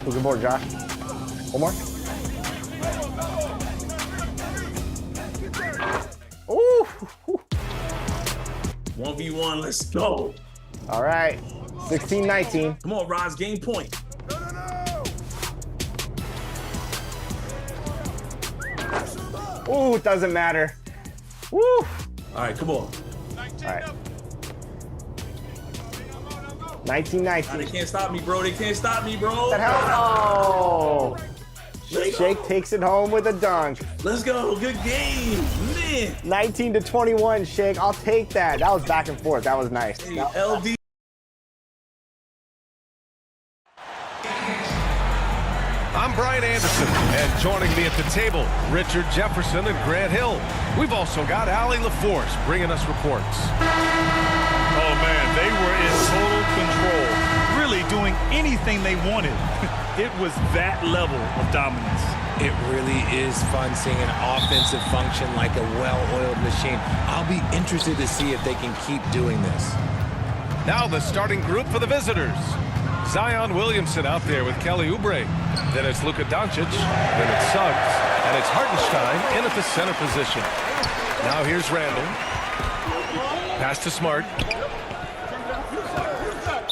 Good board, Josh. One more. Ooh. 1v1, let's go. All right. 16-19. Come on, Roz, game point. Ooh, it doesn't matter. Woo. All right, come on. All right. 19-19. They can't stop me, bro. They can't stop me, bro. What the hell? Oh. Shake takes it home with a dunk. Let's go. Good game, man. 19-21, Shake. I'll take that. That was back and forth. That was nice. Hey, LD. I'm Brian Anderson, and joining me at the table, Richard Jefferson and Grant Hill. We've also got Allie LaForce bringing us reports. Oh, man, they were in total control, really doing anything they wanted. It was that level of dominance. It really is fun seeing an offensive function like a well-oiled machine. I'll be interested to see if they can keep doing this. Now the starting group for the visitors. Zion Williamson out there with Kelly Oubre. Then it's Luka Doncic. Then it's Suggs. And it's Hartenstein in at the center position. Now here's Randall. Pass to Smart.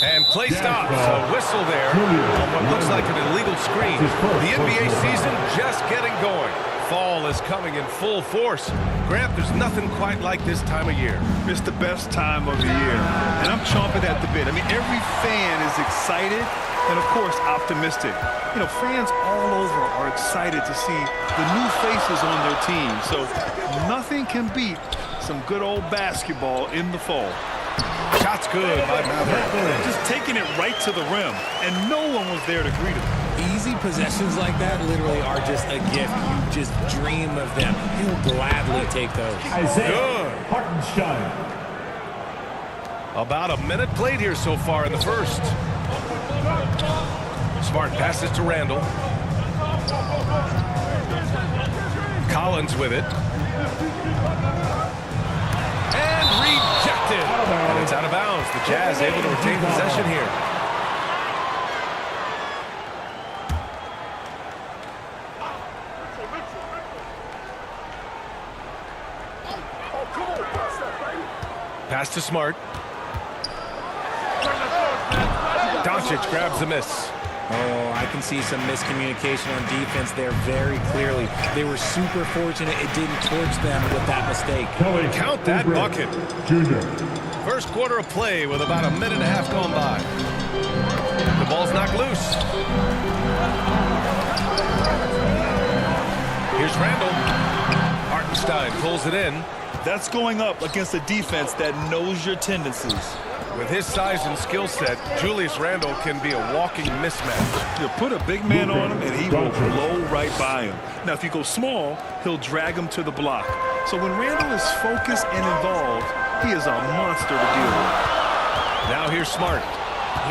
And play stops. A whistle there on what looks like an illegal screen. The NBA season just getting going. Fall is coming in full force. Grant, there's nothing quite like this time of year. It's the best time of the year, and I'm chomping at the bit. I mean, every fan is excited and, of course, optimistic. You know, fans all over are excited to see the new faces on their team. So nothing can beat some good old basketball in the fall. Shot's good by Maverick. Just taking it right to the rim, and no one was there to greet him. Easy possessions like that literally are just a gift. You just dream of them. He'll gladly take those. Good. About a minute played here so far in the first. Smart passes to Randall. Collins with it. And rejected. And it's out of bounds. The Jazz able to retain possession here. Pass to Smart. Doncic grabs the miss. Oh, I can see some miscommunication on defense there very clearly. They were super fortunate it didn't torch them with that mistake. Count that bucket. First quarter of play with about a minute and a half gone by. The ball's knocked loose. Here's Randall. Hartenstein pulls it in. That's going up against a defense that knows your tendencies. With his size and skill set, Julius Randle can be a walking mismatch. You put a big man on him, and he will blow right by him. Now, if you go small, he'll drag him to the block. So when Randle is focused and involved, he is a monster to deal with. Now here's Smart.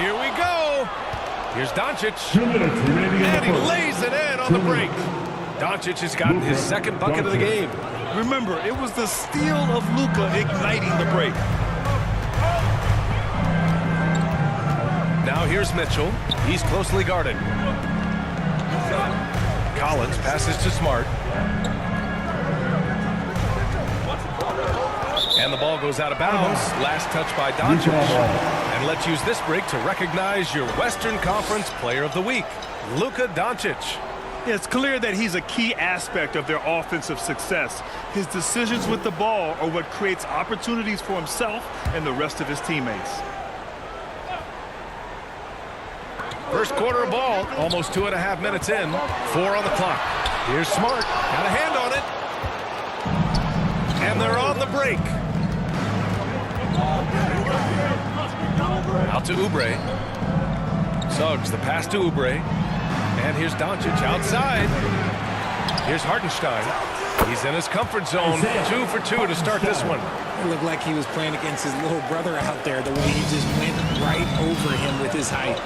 Here we go. Here's Doncic. And he lays it in on the break. Doncic has gotten his second bucket of the game. Remember, it was the steal of Luka igniting the break. Now here's Mitchell. He's closely guarded. Collins passes to Smart. And the ball goes out of bounds. Last touch by Doncic. And let's use this break to recognize your Western Conference Player of the Week, Luka Doncic. Yeah, it's clear that he's a key aspect of their offensive success. His decisions with the ball are what creates opportunities for himself and the rest of his teammates. First quarter of ball, almost 2.5 minutes in. 4 on the clock. Here's Smart. Got a hand on it. And they're on the break. Out to Oubre. Suggs, the pass to Oubre. And here's Doncic outside. Here's Hartenstein. He's in his comfort zone. 2 for 2 to start this one. It looked like he was playing against his little brother out there, the way he just went right over him with his height.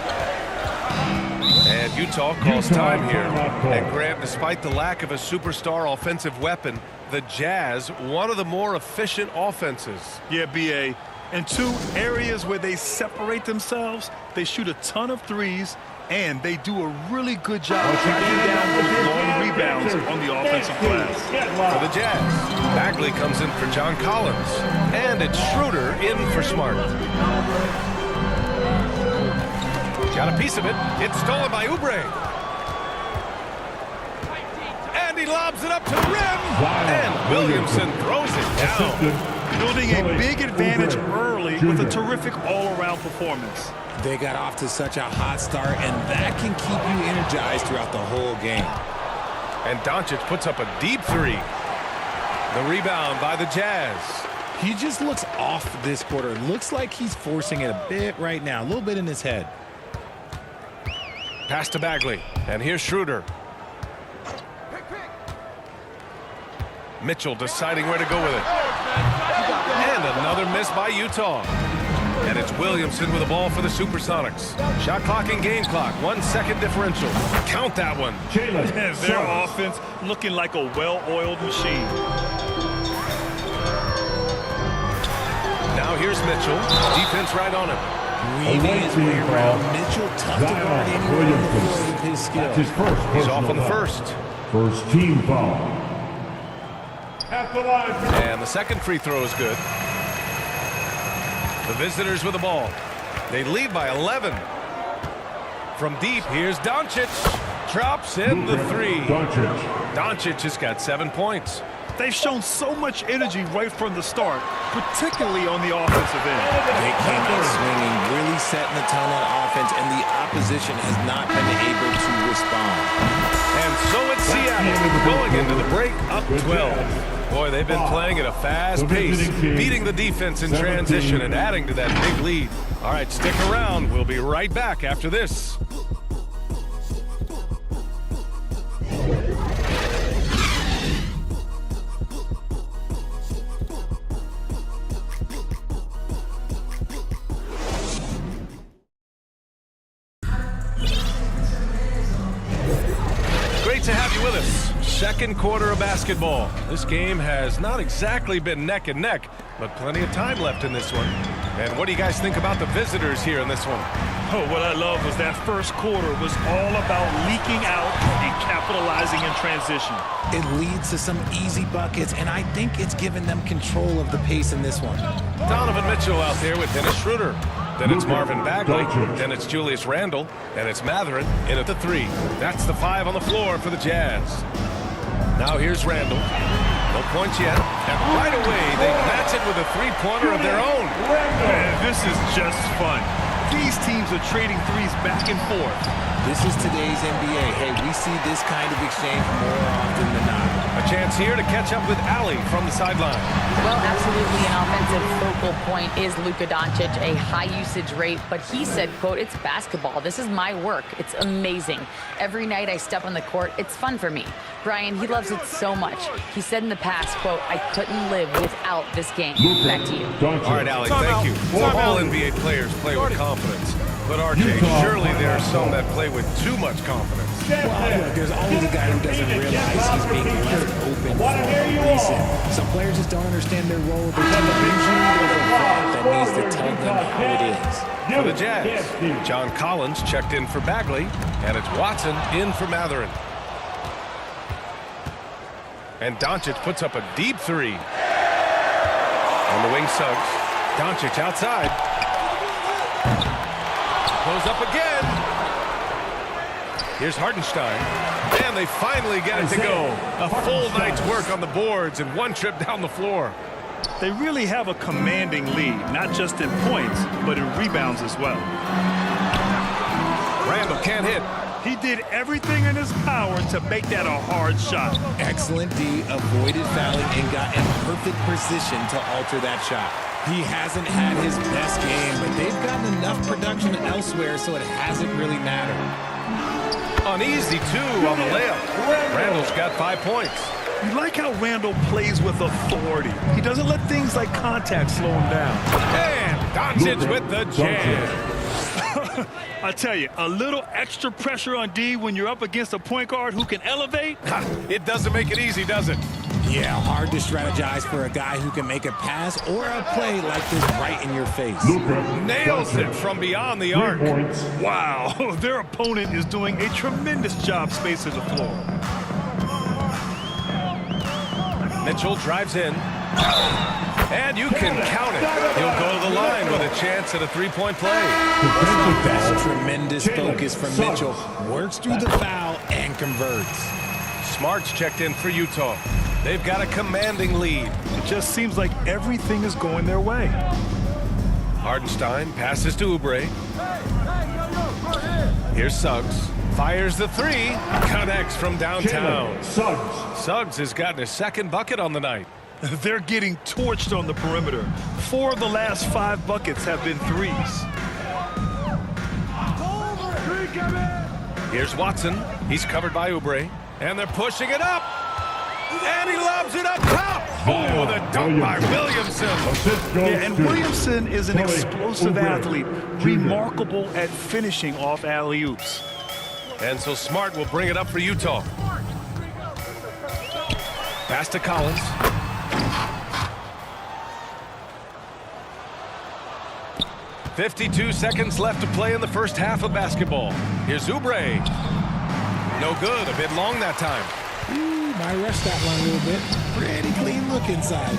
And Utah calls time here. And Grant, despite the lack of a superstar offensive weapon, the Jazz, one of the more efficient offenses. Yeah, B.A. In 2 areas where they separate themselves, they shoot a ton of threes And they do a really good job tracking down those long rebounds on the offensive glass. For the Jazz, Bagley comes in for John Collins. And it's Schroeder in for Smart. Got a piece of it. It's stolen by Oubre. And he lobs it up to the rim. And Williamson throws it down. Building a big advantage early with a terrific all-around performance. They got off to such a hot start, and that can keep you energized throughout the whole game. And Doncic puts up a deep three. The rebound by the Jazz. He just looks off this quarter. Looks like he's forcing it a bit right now, a little bit in his head. Pass to Bagley. And here's Schroeder. Mitchell deciding where to go with it. And another miss by Utah. And it's Williamson with the ball for the Supersonics. Shot clock and game clock. 1 second differential. Count that one. Their offense looking like a well-oiled machine. Now here's Mitchell. Defense right on him. Weaving his way around. Mitchell tough to guard anywhere on the floor with his skill. He's off on the first. First team foul. And the second free throw is good. The visitors with the ball. They lead by 11. From deep, here's Doncic. Drops in the three. Doncic has got 7 points. They've shown so much energy right from the start, particularly on the offensive end. They came out swinging, really setting the tone on offense, and the opposition has not been able to respond. And so it's Seattle going into the break up 12. Boy, they've been playing at a fast pace, beating the defense in transition and adding to that big lead. All right, stick around. We'll be right back after this. Great to have you with us. Second quarter of basketball. This game has not exactly been neck and neck, but plenty of time left in this one. And what do you guys think about the visitors here in this one? Oh, what I love was that first quarter was all about leaking out and capitalizing in transition. It leads to some easy buckets, and I think it's given them control of the pace in this one. Donovan Mitchell out there with Dennis Schroeder. Then it's Marvin Bagley. Then it's Julius Randle. And it's Matherin in at the three. That's the 5 on the floor for the Jazz. Now here's Randle. No points yet. And right away, they match it with a three-pointer of their own. Man, this is just fun. These teams are trading threes back and forth. This is today's NBA. Hey, we see this kind of exchange more often than not. A chance here to catch up with Allie from the sideline. Well, absolutely an offensive focal point is Luka Doncic, a high usage rate, but he said, quote, "It's basketball. This is my work. It's amazing. Every night I step on the court, it's fun for me." Brian, he loves it so much. He said in the past, quote, "I couldn't live without this game." Back to you. All right, Allie, thank you. All NBA players play with confidence. But RJ, surely there are some that play with too much confidence. Well, look, there's always a guy who doesn't realize he's being left open for a reason. Some players just don't understand their role. There's an injury, there's a vet that needs to tell them how it is. For the Jazz, John Collins checked in for Bagley, and it's Watson in for Matherin. And Doncic puts up a deep three. On the wing, Suggs. Doncic outside. Goes up again. Here's Hartenstein. And they finally get it to go. A full night's work on the boards and one trip down the floor. They really have a commanding lead, not just in points, but in rebounds as well. Randle can't hit. He did everything in his power to make that a hard shot. Excellent D, avoided fouling and got in perfect position to alter that shot. He hasn't had his best game, but they've gotten enough production elsewhere, so it hasn't really mattered. Uneasy, too, on the layup. Randle's got 5 points. You like how Randle plays with authority. He doesn't let things like contact slow him down. And Doncic with the jam. I tell you, a little extra pressure on D when you're up against a point guard who can elevate. It doesn't make it easy, does it? Yeah, hard to strategize for a guy who can make a pass or a play like this right in your face. Nails it from beyond the 3 arc. points. Wow, their opponent is doing a tremendous job spacing the floor. Mitchell drives in. And you can count it. He'll go to the line with a chance at a three-point play. That's tremendous focus from Mitchell. Works through the foul and converts. Smart's checked in for Utah. They've got a commanding lead. It just seems like everything is going their way. Hardenstein passes to Oubre. Here's Suggs. Fires the three. Connects from downtown. Suggs has gotten his second bucket on the night. They're getting torched on the perimeter. 4 of the last 5 buckets have been threes. Here's Watson. He's covered by Oubre. And they're pushing it up. And he lobs it up top. Oh, the dunk by Williamson. Yeah, and Williamson is an explosive athlete, remarkable at finishing off alley-oops. And so Smart will bring it up for Utah. Pass to Collins. .52 seconds left to play in the first half of basketball. Here's Oubre. No good. A bit long that time. Might rush that one a little bit. Pretty clean look inside.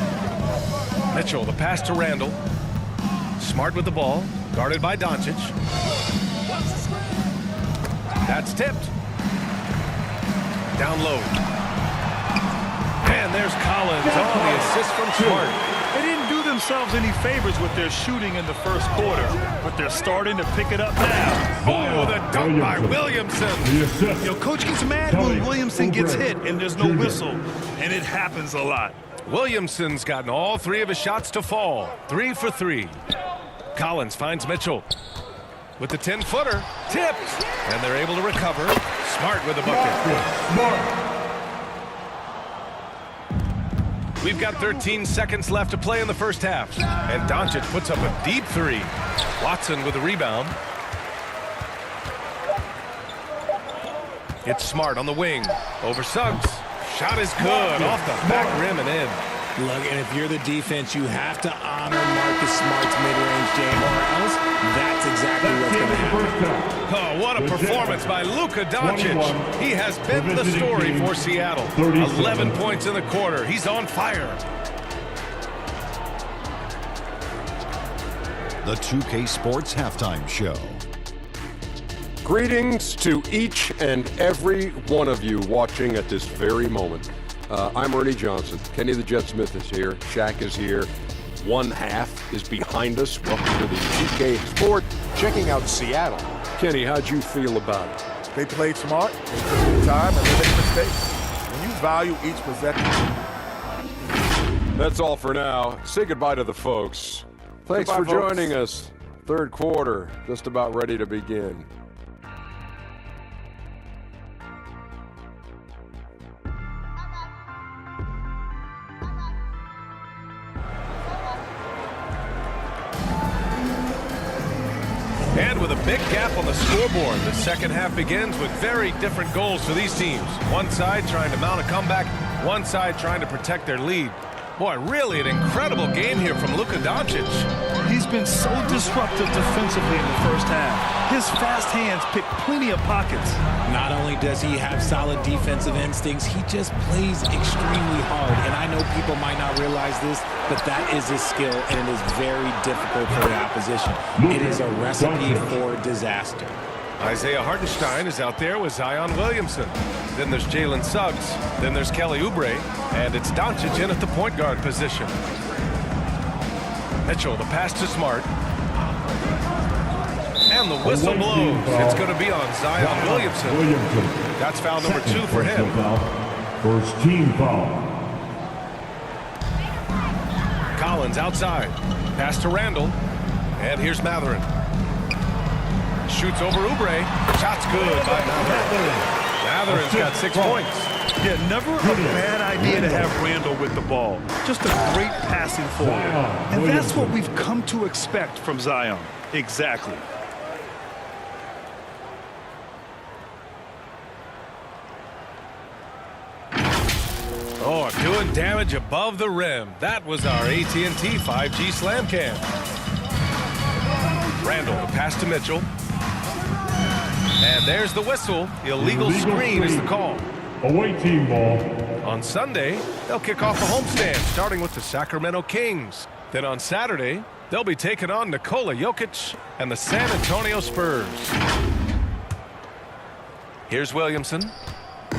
Mitchell, the pass to Randall. Smart with the ball. Guarded by Doncic. That's tipped. Down low. And there's Collins on the assist from Smart. They didn't do themselves any favors with their shooting in the first quarter, but they're starting to pick it up now. Oh, the dunk by Williamson. Coach gets mad when Williamson gets hit and there's no whistle, and it happens a lot. Williamson's gotten all 3 of his shots to fall. 3 for 3. Collins finds Mitchell with the 10-footer. Tipped. And they're able to recover. Smart with the bucket. We've got 13 seconds left to play in the first half. And Doncic puts up a deep 3. Watson with the rebound. It's Smart on the wing. Over Suggs. Shot is good. Off the back rim and in. Look, and if you're the defense, you have to honor Marcus Smart's mid-range game, or else that's exactly what's going to happen. Oh, what a performance by Luka Doncic. He has been the story for Seattle. 11 points in the quarter. He's on fire. The 2K Sports Halftime Show. Greetings to each and every one of you watching at this very moment. I'm Ernie Johnson. Kenny the Jet Smith is here. Shaq is here. One half is behind us. Welcome to the 2K Sport. Checking out Seattle. Kenny, how'd you feel about it? They played smart, they took time, and they made mistakes. When you value each possession. That's all for now. Say goodbye to the folks. Thanks for joining us. Third quarter, just about ready to begin. And with a big gap on the scoreboard, the second half begins with very different goals for these teams. One side trying to mount a comeback, one side trying to protect their lead. Boy, really an incredible game here from Luka Doncic. He's been so disruptive defensively in the first half. His fast hands pick plenty of pockets. Not only does he have solid defensive instincts, he just plays extremely hard. And I know people might not realize this, but that is his skill, and it is very difficult for the opposition. It is a recipe for disaster. Isaiah Hartenstein is out there with Zion Williamson. Then there's Jalen Suggs. Then there's Kelly Oubre. And it's Doncic in at the point guard position. Mitchell, the pass to Smart. And the whistle blows. It's going to be on Zion Williamson. That's foul number 2 for him. First team foul. Collins outside. Pass to Randall. And here's Matherin. Shoots over Oubre. Shot's good by Matherin. Matherin's got 6 points. Yeah, never a bad idea to have Randall with the ball. Just a great passing forward. And that's what we've come to expect from Zion. Exactly. Oh, Oh, doing damage above the rim. That was our AT&T 5G slam cam. Randall, the pass to Mitchell. And there's the whistle. Illegal screen is the call. Away team ball. On Sunday, they'll kick off the homestand, starting with the Sacramento Kings. Then on Saturday, they'll be taking on Nikola Jokic and the San Antonio Spurs. Here's Williamson.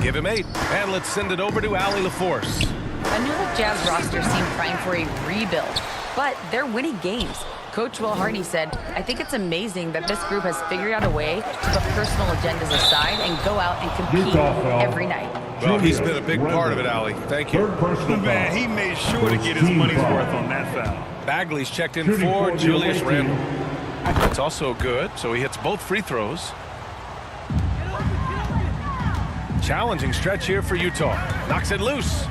Give him 8. And let's send it over to Allie LaForce. A New York Jazz roster seemed primed for a rebuild, but they're winning games. Coach Will Hardy said, "I think it's amazing that this group has figured out a way to put personal agendas aside and go out and compete every night." Well, he's been a big part of it, Allie. Thank you. Man, he made sure to get his money's worth on that foul. Bagley's checked in for Julius Randle. It's also good, so he hits both free throws. Challenging stretch here for Utah. Knocks it loose.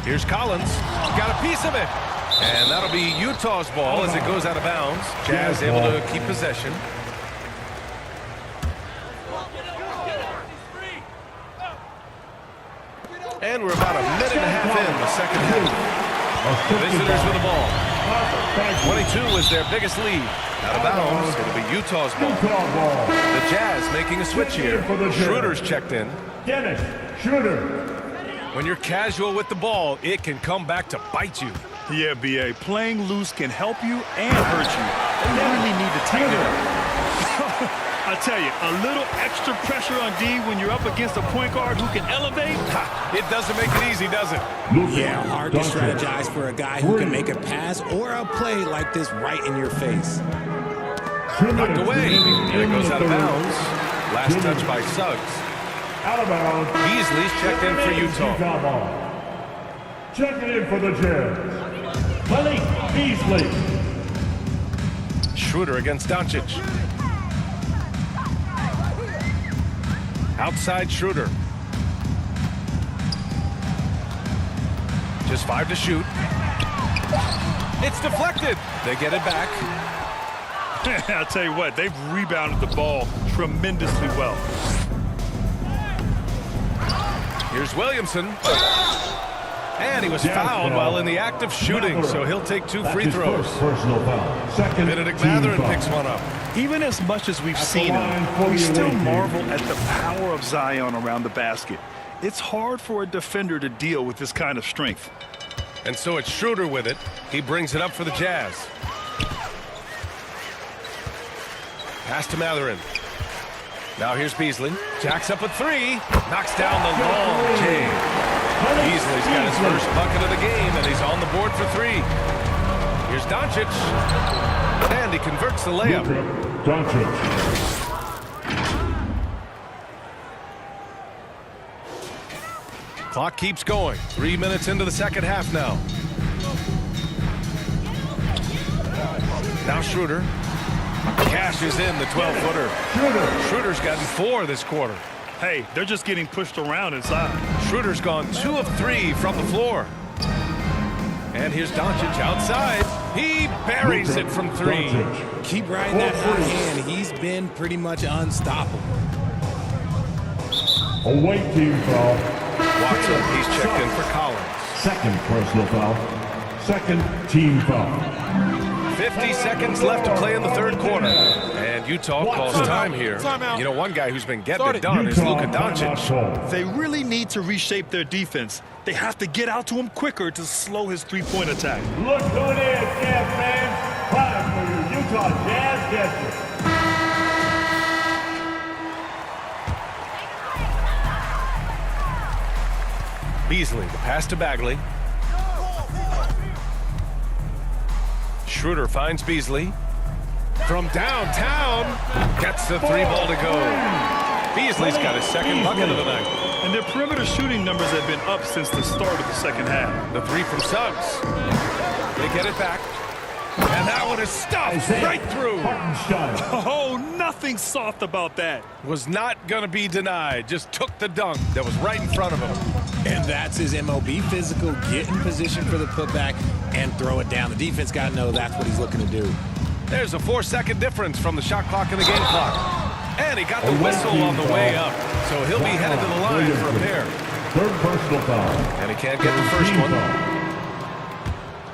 Here's Collins. Got a piece of it. And that'll be Utah's ball as it goes out of bounds. Jazz able to keep possession. And we're about a minute and a half in the second half. The visitors with the ball. 22 is their biggest lead. Out of bounds, it'll be Utah's ball. The Jazz making a switch here. Schroeder's checked in. Dennis Schroeder. When you're casual with the ball, it can come back to bite you. Yeah, B.A. Playing loose can help you and hurt you. You really need to tighten it up. I tell you, a little extra pressure on D when you're up against a point guard who can elevate. It doesn't make it easy, does it? Yeah, hard to strategize for a guy who can make a pass or a play like this right in your face. Knocked away, and it goes out of bounds. Last touch by Suggs. Out of bounds. Beasley's checked in for Utah. Checking in for the Jazz. Malik Beasley. Schroeder against Doncic. Outside Schroeder. Just 5 to shoot. It's deflected. They get it back. I'll tell you what, they've rebounded the ball tremendously well. Here's Williamson. And he was fouled while in the act of shooting, so he'll take 2 free throws. Personal foul. Second. Benedict Mathurin picks one up. Even as much as we've seen him, we still marvel at the power of Zion around the basket. It's hard for a defender to deal with this kind of strength. And so it's Schroeder with it. He brings it up for the Jazz. Pass to Mathurin. Now here's Beasley. Jacks up a 3. Knocks down the long J. Beasley's got his first bucket of the game, and he's on the board for 3. Here's Doncic. And he converts the layup. Doncic. Clock keeps going. 3 minutes into the second half now. Now Schroeder. Cashes in the 12-footer. Schroeder's gotten 4 this quarter. Hey, they're just getting pushed around inside. Schroeder's gone 2 of 3 from the floor. And here's Doncic outside. He buries it from 3. Keep riding that hot hand. He's been pretty much unstoppable. Away team foul. Watson, he's checked in for Collins. Second personal foul. Second team foul. 50 seconds left to play in the third quarter. And Utah calls time here. You know, one guy who's been getting it done is Luka Doncic. They really need to reshape their defense. They have to get out to him quicker to slow his three-point attack. Look who it is, Jazz fans. Time for your Utah Jazz guesses. Beasley, the pass to Bagley. Schroeder finds Beasley. From downtown, gets the 3 ball to go. Beasley's got his second bucket of the night. And their perimeter shooting numbers have been up since the start of the second half. The 3 from Suggs. They get it back. And that one is stuffed right through. Oh, nothing soft about that. Was not going to be denied. Just took the dunk that was right in front of him. And that's his MOB, physical, get in position for the putback and throw it down. The defense got to know that's what he's looking to do. There's a 4-second difference from the shot clock and the game clock. And he got the whistle on the way up, so he'll be headed to the line for a pair. Third personal foul. And he can't get the first one.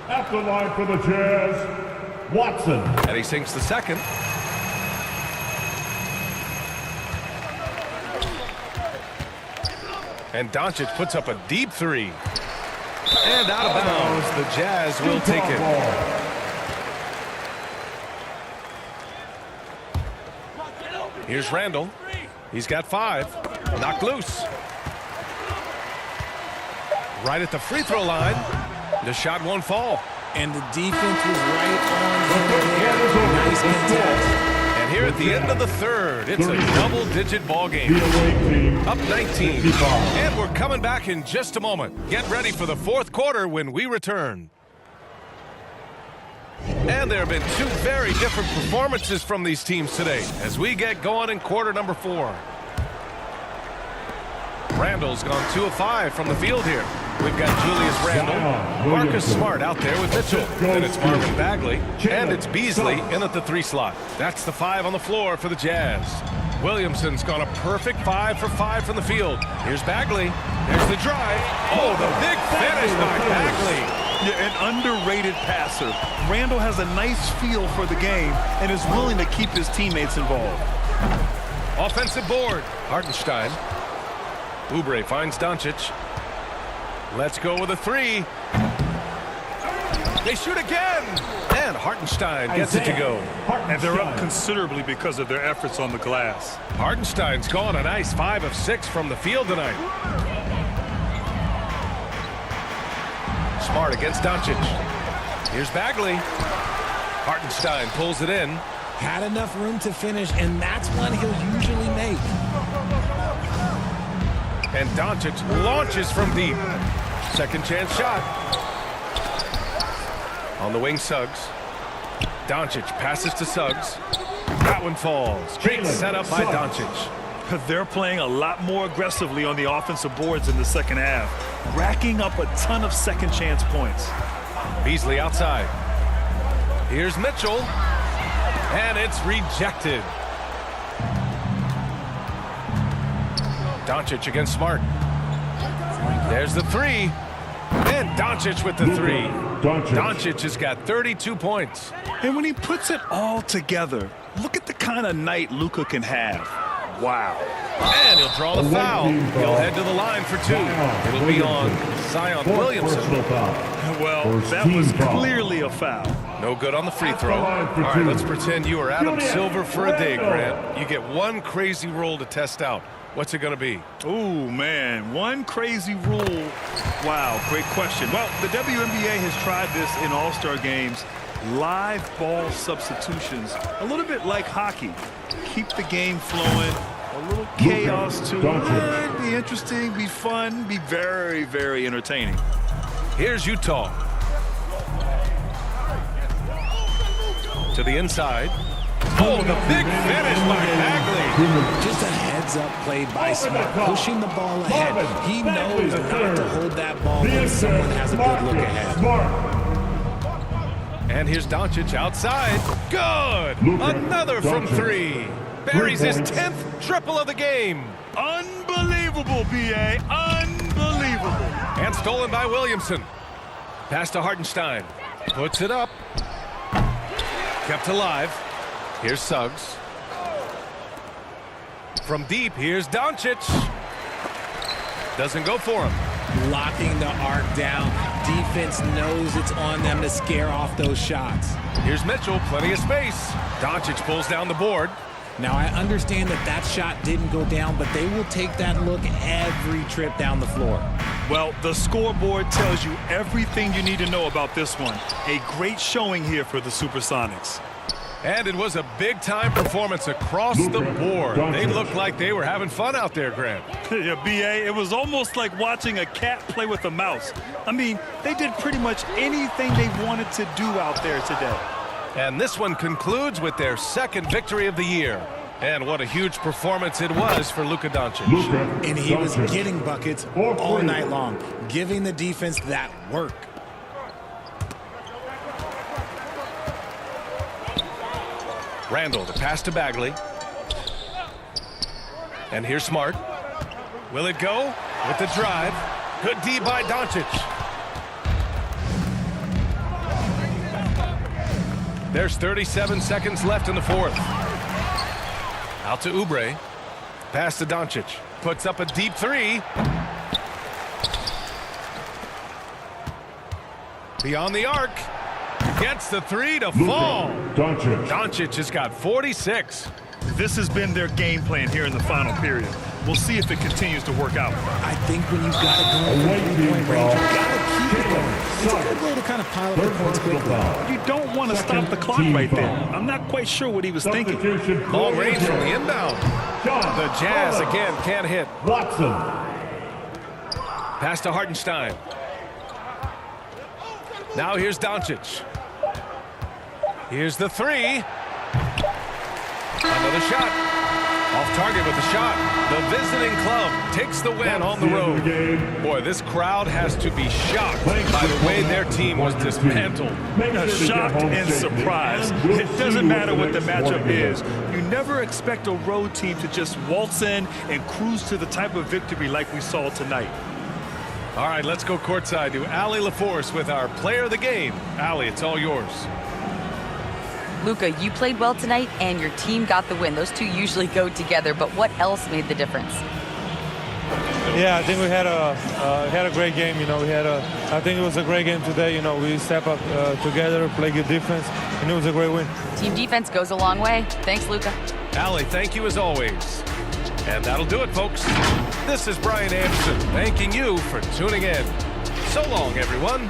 At the line for the Jazz, Watson. And he sinks the second. And Doncic puts up a deep three. And out of bounds, the Jazz will take it. Here's Randall. He's got 5. Knocked loose. Right at the free throw line. The shot won't fall. And the defense was right on him. Nice contest. And here at the end of the third, it's a double-digit ball game. Up 19. And we're coming back in just a moment. Get ready for the fourth quarter when we return. And there have been 2 very different performances from these teams today as we get going in quarter number 4. Randall's gone 2 of 5 from the field here. We've got Julius Randle, Marcus Smart out there with Mitchell. Then it's Marvin Bagley, and it's Beasley in at the 3 slot. That's the 5 on the floor for the Jazz. Williamson's gone a perfect 5 for 5 from the field. Here's Bagley. There's the drive. Oh, the big finish by Bagley. Yeah, an underrated passer. Randall has a nice feel for the game and is willing to keep his teammates involved. Offensive board. Hartenstein. Oubre finds Doncic. Let's go with a 3. They shoot again. And Hartenstein gets it to go. And they're up considerably because of their efforts on the glass. Hartenstein's gone a nice 5 of 6 from the field tonight. Smart against Doncic. Here's Bagley. Hartenstein pulls it in. Had enough room to finish, and that's one he'll usually make. And Doncic launches from deep. Second chance shot. On the wing, Suggs. Doncic passes to Suggs. That one falls. Great setup by Doncic. They're playing a lot more aggressively on the offensive boards in the second half, racking up a ton of second chance points. Beasley outside. Here's Mitchell. And it's rejected. Doncic against Smart. There's the 3. And Doncic with the 3. Doncic has got 32 points. And when he puts it all together, look at the kind of night Luka can have. Wow. And he'll draw the foul. He'll head to the line for 2. It'll be on Zion Williamson. Well, that was clearly a foul. No good on the free throw. All right, let's pretend you are Adam Silver for a day, Grant. You get one crazy rule to test out. What's it going to be? Oh, man, one crazy rule. Wow, great question. Well, the WNBA has tried this in All-Star games. Live ball substitutions, a little bit like hockey. Keep the game flowing, a little chaos to it. Be interesting, be fun, be very, very entertaining. Here's Utah. To the inside. Oh, the big finish by Bagley. Just a heads-up play by Smart, pushing the ball ahead. He knows not to hold that ball when someone has a good look ahead. And here's Doncic outside. Good! Another from 3. Buries his 10th triple of the game. Unbelievable, B.A. Unbelievable. And stolen by Williamson. Pass to Hartenstein. Puts it up. Kept alive. Here's Suggs. From deep, here's Doncic. Doesn't go for him. Locking the arc down. Defense knows it's on them to scare off those shots. Here's Mitchell, plenty of space. Doncic pulls down the board. Now, I understand that shot didn't go down, but they will take that look every trip down the floor. Well, the scoreboard tells you everything you need to know about this one. A great showing here for the Supersonics. And it was a big-time performance across the board. They looked like they were having fun out there, Grant. Yeah, B.A., it was almost like watching a cat play with a mouse. I mean, they did pretty much anything they wanted to do out there today. And this one concludes with their second victory of the year. And what a huge performance it was for Luka Doncic. And he was getting buckets all night long, giving the defense that work. Randall, the pass to Bagley. And here's Smart. Will it go? With the drive. Good D by Doncic. There's 37 seconds left in the fourth. Out to Oubre. Pass to Doncic. Puts up a deep three. Beyond the arc. Gets the three to fall. Doncic has got 46. This has been their game plan here in the final period. We'll see if it continues to work out. I think when you've got to go in the 3-point range, you've got to keep it going. It's a good way to kind of pile up the points quickly. You don't want to stop the clock right there. I'm not quite sure what he was thinking. Long range from the inbound. The Jazz again can't hit. Watson. Pass to Hartenstein. Now here's Doncic. Here's the three. Another shot. Off target with the shot. The visiting club takes the win on the road. Boy, this crowd has to be shocked by the way their team was dismantled. Shocked and surprised. It doesn't matter what the matchup is. You never expect a road team to just waltz in and cruise to the type of victory like we saw tonight. All right, let's go courtside to Allie LaForce with our player of the game. Allie, it's all yours. Luka, you played well tonight, and your team got the win. Those two usually go together, but what else made the difference? Yeah, I think we had a great game. You know, I think it was a great game today. You know, we step up together, play good defense, and it was a great win. Team defense goes a long way. Thanks, Luka. Allie, thank you as always. And that'll do it, folks. This is Brian Anderson thanking you for tuning in. So long, everyone.